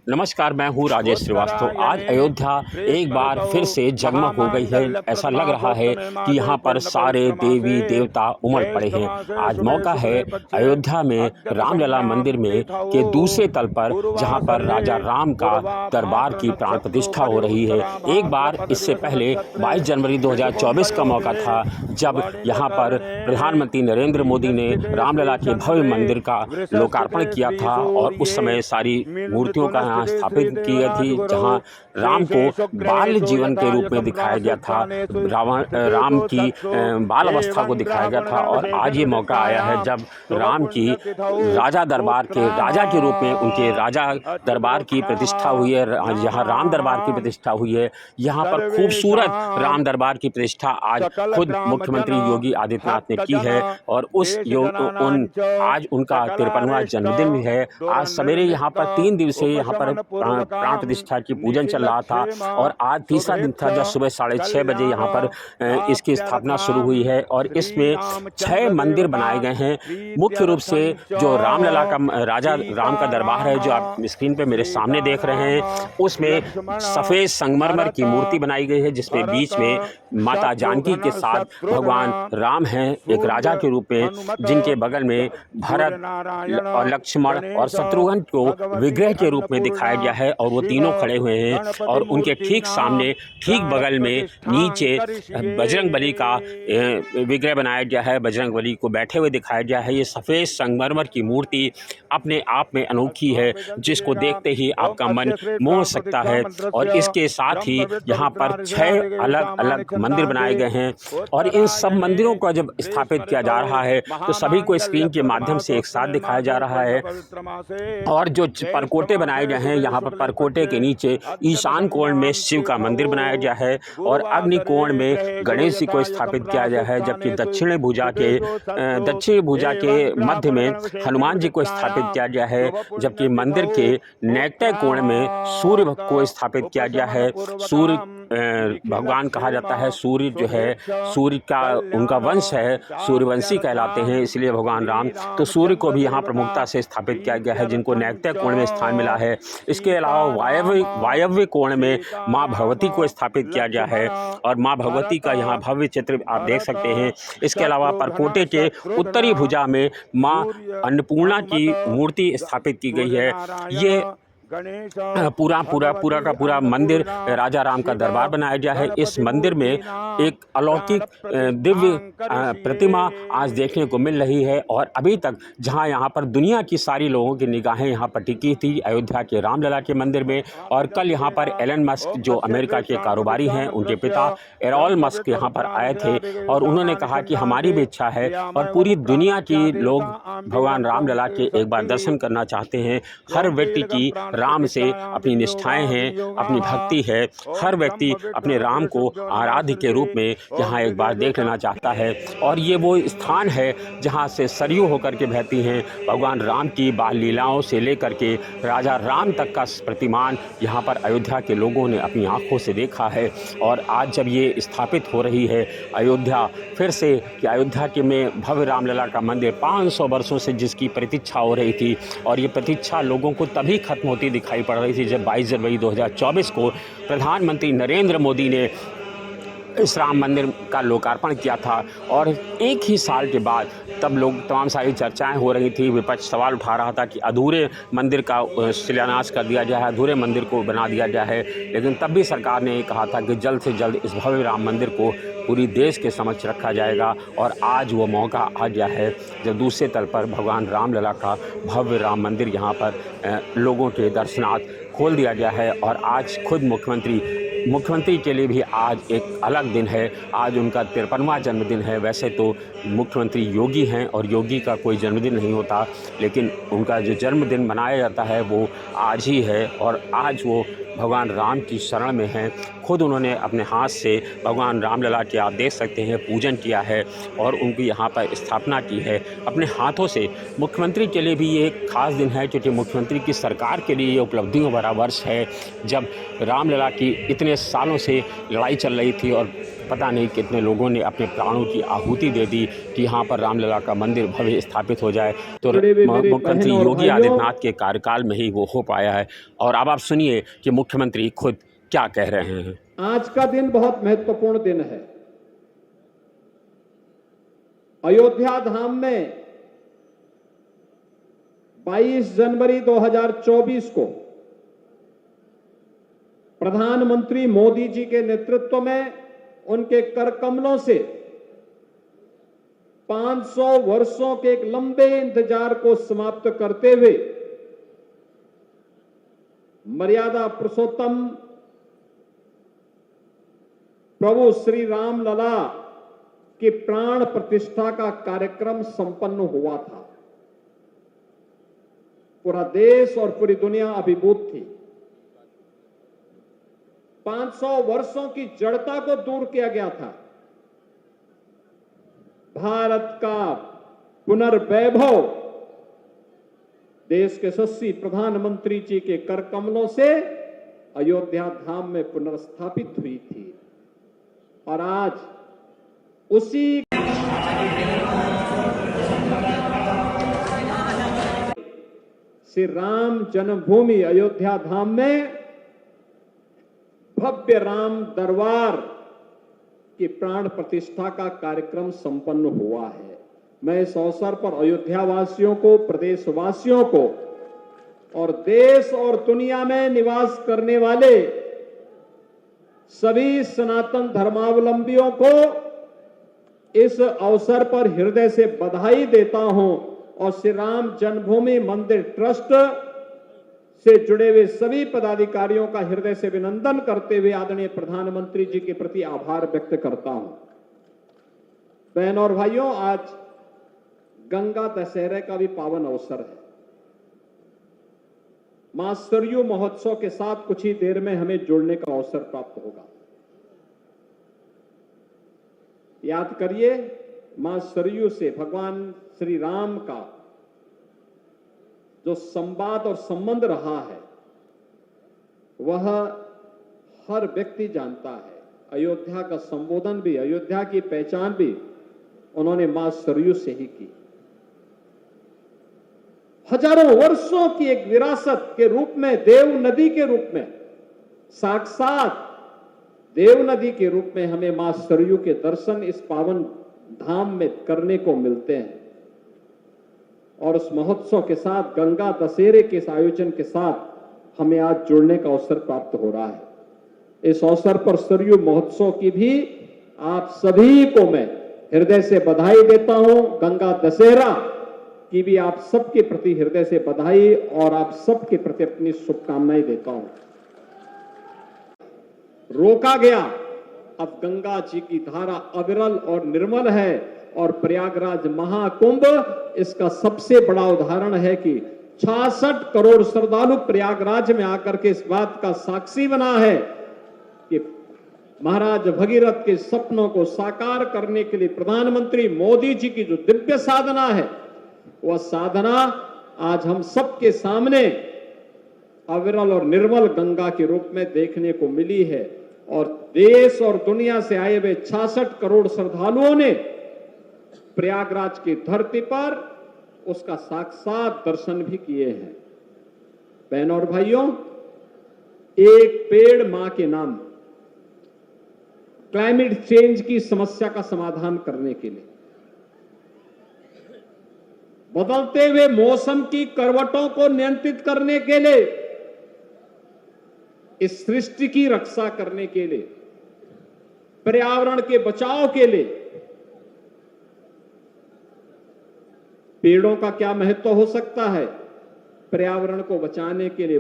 नमस्कार, मैं हूँ राजेश श्रीवास्तव। आज अयोध्या एक बार फिर से जगमग हो गई है। ऐसा लग रहा है कि यहाँ पर सारे देवी देवता उमड़ पड़े हैं। आज मौका है अयोध्या में रामलला मंदिर में के दूसरे तल पर, जहाँ पर राजा राम का दरबार की प्राण प्रतिष्ठा हो रही है। एक बार इससे पहले 22 जनवरी 2024 का मौका था, जब यहाँ पर प्रधानमंत्री नरेंद्र मोदी ने रामलला के भव्य मंदिर का लोकार्पण किया था और उस समय सारी मूर्तियों का स्थापित की गई थी, जहां राम को बाल जीवन के रूप में दिखाया गया था, राम की बाल अवस्था को दिखाया गया था। और आज ये मौका आया है जब राम की राजा दरबार के राजा के रूप में उनके राजा दरबार की प्रतिष्ठा हुई है। यहाँ राम दरबार की प्रतिष्ठा हुई है। यहाँ पर खूबसूरत राम दरबार की प्रतिष्ठा आज खुद मुख्यमंत्री योगी आदित्यनाथ ने की है और आज उनका 53वां जन्मदिन भी है। आज सवेरे यहाँ पर 3 दिवसीय यहाँ पर प्राण प्रतिष्ठा की पूजन चल रहा था और आज तीसरा दिन था, जब सुबह 6:30 बजे यहाँ पर इसकी स्थापना शुरू हुई है। और इसमें 6 मंदिर बनाए गए हैं। मुख्य रूप से जो रामलला का राजा राम का दरबार है, जो आप स्क्रीन पे मेरे सामने देख रहे हैं, उसमें सफ़ेद संगमरमर की मूर्ति बनाई गई है, जिसमें बीच में माता जानकी के साथ भगवान राम हैं, एक राजा के रूप में, जिनके बगल में भरत और लक्ष्मण और शत्रुघ्न को विग्रह के रूप में दिखाया गया है और वो तीनों खड़े हुए हैं। और उनके ठीक सामने, ठीक बगल में नीचे बजरंगबली का विग्रह बनाया गया है। बजरंगबली को बैठे हुए दिखाया गया है। ये सफ़ेद संगमरमर की मूर्ति अपने आप में अनोखी है, जिसको देखते ही आपका मन मोह सकता है। और इसके साथ ही यहाँ पर 6 अलग अलग मंदिर बनाए गए हैं और इन सब मंदिरों को जब स्थापित किया जा रहा है तो सभी को स्क्रीन के माध्यम से एक साथ दिखाया जा रहा है। और जो परकोटे बनाए गए हैं, यहाँ पर परकोटे के नीचे ईशान कोण में शिव का मंदिर बनाया गया है और अग्नि कोण में गणेश जी को स्थापित किया गया है, जबकि दक्षिणी भुजा के मध्य में हनुमान जी को स्थापित किया गया है, जबकि मंदिर के नैत्य कोण में सूर्य को स्थापित किया गया है। सूर्य भगवान कहा जाता है। सूर्य जो है, सूर्य का उनका वंश है, सूर्यवंशी कहलाते हैं, इसलिए भगवान राम, तो सूर्य को भी यहाँ प्रमुखता से स्थापित किया गया है, जिनको नैत्य कोण में स्थान मिला है। इसके अलावा वायव्य कोण में माँ भगवती को स्थापित किया गया है और माँ भगवती का यहाँ भव्य चित्र आप देख सकते हैं। इसके अलावा परकोटे के उत्तरी भुजा में माँ अन्नपूर्णा की मूर्ति स्थापित की गई है। ये पूरा का पूरा मंदिर राजा राम का दरबार बनाया गया है। इस मंदिर में एक अलौकिक दिव्य प्रतिमा आज देखने को मिल रही है और अभी तक जहां यहाँ पर दुनिया की सारी लोगों की निगाहें यहाँ पर टिकी थी अयोध्या के रामलला के मंदिर में। और कल यहाँ पर एलन मस्क, जो अमेरिका के कारोबारी हैं, उनके पिता एरॉल मस्क यहाँ पर आए थे और उन्होंने कहा कि हमारी भी इच्छा है और पूरी दुनिया की लोग भगवान रामलला के एक बार दर्शन करना चाहते हैं। हर व्यक्ति की राम से अपनी निष्ठाएं हैं, अपनी भक्ति है। हर व्यक्ति अपने राम को आराध्य के रूप में यहाँ एक बार देख लेना चाहता है। और ये वो स्थान है जहाँ से सरयू होकर के बहती हैं भगवान राम की बाल लीलाओं से लेकर के राजा राम तक का प्रतिमान यहाँ पर अयोध्या के लोगों ने अपनी आंखों से देखा है। और आज जब ये स्थापित हो रही है अयोध्या फिर से, कि अयोध्या के में भव्य रामलला का मंदिर 500 वर्षों से जिसकी प्रतीक्षा हो रही थी, और ये प्रतीक्षा लोगों को तभी खत्म होती दिखाई पड़ रही थी जब 22 जनवरी 2024 को प्रधानमंत्री नरेंद्र मोदी ने इस राम मंदिर का लोकार्पण किया था। और एक ही साल के बाद तमाम सारी चर्चाएं हो रही थी, विपक्ष सवाल उठा रहा था कि अधूरे मंदिर का शिलान्यास कर दिया गया है, अधूरे मंदिर को बना दिया गया है। लेकिन तब भी सरकार ने कहा था कि जल्द से जल्द इस भव्य राम मंदिर को पूरी देश के समक्ष रखा जाएगा। और आज वो मौका आ गया है जब दूसरे तल पर भगवान रामलला का भव्य राम मंदिर यहाँ पर लोगों के दर्शनार्थ खोल दिया गया है। और आज खुद मुख्यमंत्री के लिए भी आज एक अलग दिन है। आज उनका 53वां जन्मदिन है। वैसे तो मुख्यमंत्री योगी हैं और योगी का कोई जन्मदिन नहीं होता, लेकिन उनका जो जन्मदिन मनाया जाता है वो आज ही है। और आज वो भगवान राम की शरण में हैं। खुद उन्होंने अपने हाथ से भगवान रामलला के, आप देख सकते हैं, पूजन किया है और उनकी यहाँ पर स्थापना की है अपने हाथों से। मुख्यमंत्री के लिए भी ये एक खास दिन है, क्योंकि मुख्यमंत्री की सरकार के लिए ये उपलब्धियों भरा वर्ष है, जब रामलला की इतने सालों से लड़ाई चल रही थी और पता नहीं कितने लोगों ने अपने प्राणों की आहुति दे दी कि यहाँ पर रामलला का मंदिर भव्य स्थापित हो जाए। तो मुख्यमंत्री योगी आदित्यनाथ के कार्यकाल में ही वो हो पाया है। और अब आप सुनिए कि मुख्यमंत्री खुद क्या कह रहे हैं। आज का दिन बहुत महत्वपूर्ण दिन है। अयोध्या धाम में 22 जनवरी 2024 को प्रधानमंत्री मोदी जी के नेतृत्व में उनके कर कमलों से 500 वर्षों के एक लंबे इंतजार को समाप्त करते हुए मर्यादा पुरुषोत्तम प्रभु श्री राम लला की प्राण प्रतिष्ठा का कार्यक्रम संपन्न हुआ था। पूरा देश और पूरी दुनिया अभिभूत थी। 500 वर्षों की जड़ता को दूर किया गया था। भारत का पुनर्वैभव देश के यशस्वी प्रधानमंत्री जी के कर कमलों से अयोध्या धाम में पुनर्स्थापित हुई थी। और आज उसी श्री राम जन्मभूमि अयोध्या धाम में भव्य राम दरबार की प्राण प्रतिष्ठा का कार्यक्रम संपन्न हुआ है। मैं इस अवसर पर अयोध्या वासियों को, प्रदेशवासियों को और देश और दुनिया में निवास करने वाले सभी सनातन धर्मावलंबियों को इस अवसर पर हृदय से बधाई देता हूं और श्री राम जन्मभूमि मंदिर ट्रस्ट से जुड़े हुए सभी पदाधिकारियों का हृदय से अभिनंदन करते हुए आदरणीय प्रधानमंत्री जी के प्रति आभार व्यक्त करता हूं। बहनों और भाइयों, आज गंगा दशहरे का भी पावन अवसर है। मां सरयू महोत्सव के साथ कुछ ही देर में हमें जुड़ने का अवसर प्राप्त होगा। याद करिए, मां सरयू से भगवान श्री राम का जो संवाद और संबंध रहा है वह हर व्यक्ति जानता है। अयोध्या का संबोधन भी, अयोध्या की पहचान भी उन्होंने मां सरयू से ही की। हजारों वर्षों की एक विरासत के रूप में, देव नदी के रूप में, साक्षात देव नदी के रूप में हमें मां सरयू के दर्शन इस पावन धाम में करने को मिलते हैं। और उस महोत्सव के साथ, गंगा दशहरे के इस आयोजन के साथ हमें आज जुड़ने का अवसर प्राप्त हो रहा है। इस अवसर पर सरयू महोत्सव की भी आप सभी को मैं हृदय से बधाई देता हूं। गंगा दशहरा की भी आप सबके प्रति हृदय से बधाई और आप सबके प्रति अपनी शुभकामनाएं देता हूं। रोका गया, अब गंगा जी की धारा अविरल और निर्मल है और प्रयागराज महाकुंभ इसका सबसे बड़ा उदाहरण है कि 66 करोड़ श्रद्धालु प्रयागराज में आकर के इस बात का साक्षी बना है कि महाराज भगीरथ के सपनों को साकार करने के लिए प्रधानमंत्री मोदी जी की जो दिव्य साधना है, वह साधना आज हम सबके सामने अविरल और निर्मल गंगा के रूप में देखने को मिली है। और देश और दुनिया से आए हुए 66 करोड़ श्रद्धालुओं ने प्रयागराज की धरती पर उसका साक्षात दर्शन भी किए हैं। बहनों और भाइयों, एक पेड़ मां के नाम क्लाइमेट चेंज की समस्या का समाधान करने के लिए, बदलते हुए मौसम की करवटों को नियंत्रित करने के लिए, इस सृष्टि की रक्षा करने के लिए, पर्यावरण के बचाव के लिए पेड़ों का क्या महत्व हो सकता है। पर्यावरण को बचाने के लिए